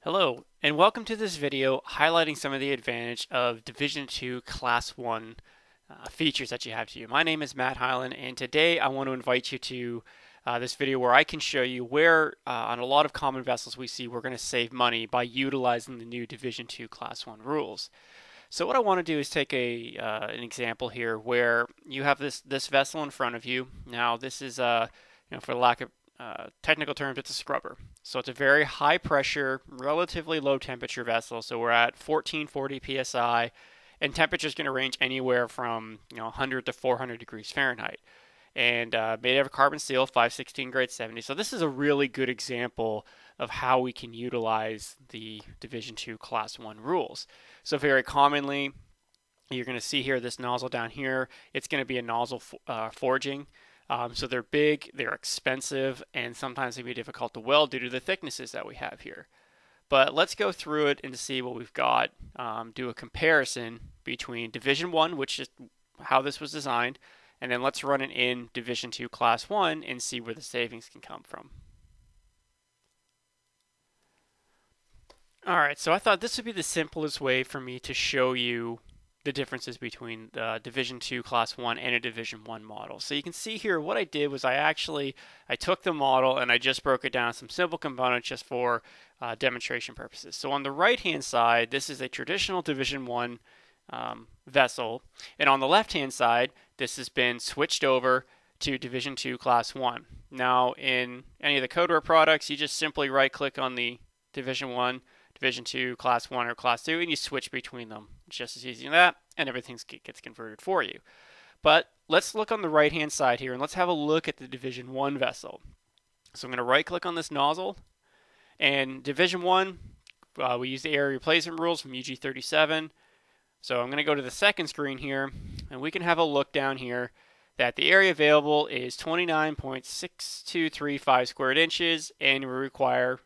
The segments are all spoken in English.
Hello, and welcome to this video highlighting some of the advantage of Division II Class 1 features that you have to you. My name is Matt Hyland, and today I want to invite you to this video where I can show you where on a lot of common vessels we see we're going to save money by utilizing the new Division II Class 1 rules. So what I want to do is take an example here where you have this vessel in front of you. Now this is for lack of technical terms, it's a scrubber. So it's a very high pressure, relatively low temperature vessel. So we're at 1440 psi, and temperature is going to range anywhere from 100 to 400 degrees Fahrenheit. And made out of carbon steel, 516 grade 70. So this is a really good example of how we can utilize the Division II Class 1 rules. So very commonly, you're going to see here this nozzle down here. It's going to be a nozzle forging. So they're big, they're expensive, and sometimes they can be difficult to weld due to the thicknesses that we have here. But let's go through it and see what we've got, do a comparison between Division 1, which is how this was designed, and then let's run it in Division 2 Class 1 and see where the savings can come from. Alright, so I thought this would be the simplest way for me to show you the differences between the Division II Class 1 and a Division 1 model. So you can see here what I did was I took the model and I just broke it down some simple components just for demonstration purposes. So on the right hand side, this is a traditional Division 1 vessel, and on the left hand side this has been switched over to Division II Class 1. Now in any of the Codeware products, you just simply right click on the Division 1, Division 2, Class 1, or Class 2, and you switch between them. It's just as easy as that, and everything gets converted for you. But let's look on the right-hand side here, and let's have a look at the Division 1 vessel. So I'm going to right-click on this nozzle, and Division 1, we use the area replacement rules from UG37. So I'm going to go to the second screen here, and we can have a look down here that the area available is 29.6235 square inches, and we require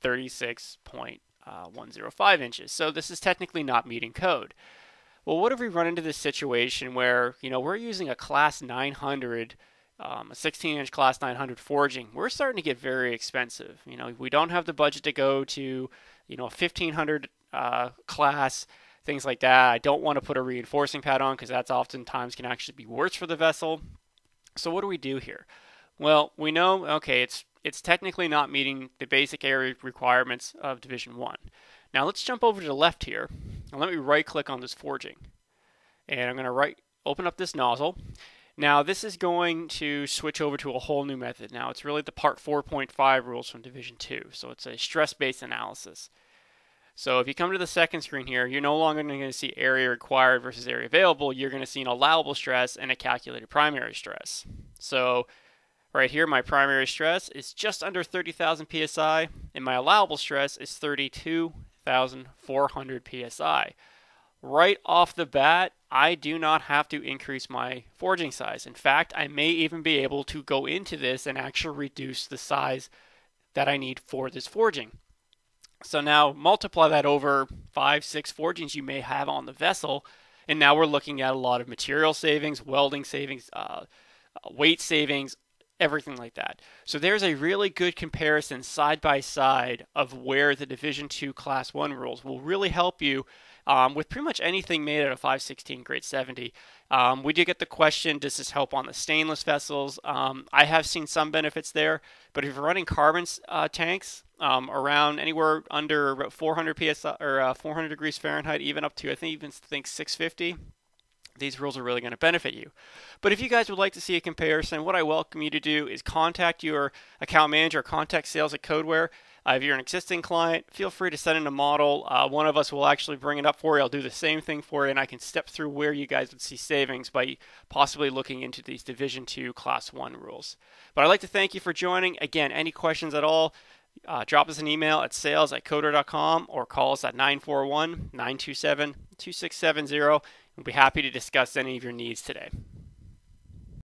36.105 inches. So this is technically not meeting code. Well, what if we run into this situation where, we're using a Class 900, a 16-inch Class 900 forging? We're starting to get very expensive. We don't have the budget to go to, a 1500 class, things like that. I don't want to put a reinforcing pad on because that's oftentimes can actually be worse for the vessel. So what do we do here? Well, we know, okay, it's technically not meeting the basic area requirements of Division 1. Now let's jump over to the left here, and let me right-click on this forging. And I'm going to open up this nozzle. Now this is going to switch over to a whole new method. Now it's really the Part 4.5 rules from Division 2, so it's a stress-based analysis. So if you come to the second screen here, you're no longer going to see area required versus area available. You're going to see an allowable stress and a calculated primary stress. So right here, my primary stress is just under 30,000 psi, and my allowable stress is 32,400 psi. Right off the bat, I do not have to increase my forging size. In fact, I may even be able to go into this and actually reduce the size that I need for this forging. So now multiply that over 5-6 forgings you may have on the vessel, and now we're looking at a lot of material savings, welding savings, weight savings, everything like that. So there's a really good comparison side by side of where the Division II Class 1 rules will really help you with pretty much anything made out of 516 grade 70. We do get the question, does this help on the stainless vessels? I have seen some benefits there, but if you're running carbon tanks around anywhere under about 400 psi or 400 degrees Fahrenheit, even up to I think 650, these rules are really going to benefit you. But if you guys would like to see a comparison, what I welcome you to do is contact your account manager or contact sales at Codeware. If you're an existing client, feel free to send in a model. One of us will actually bring it up for you. I'll do the same thing for you, and I can step through where you guys would see savings by possibly looking into these Division II Class 1 rules. But I'd like to thank you for joining. Again, any questions at all, drop us an email at sales@codeware.com or call us at 941-927-2670. We'll be happy to discuss any of your needs today.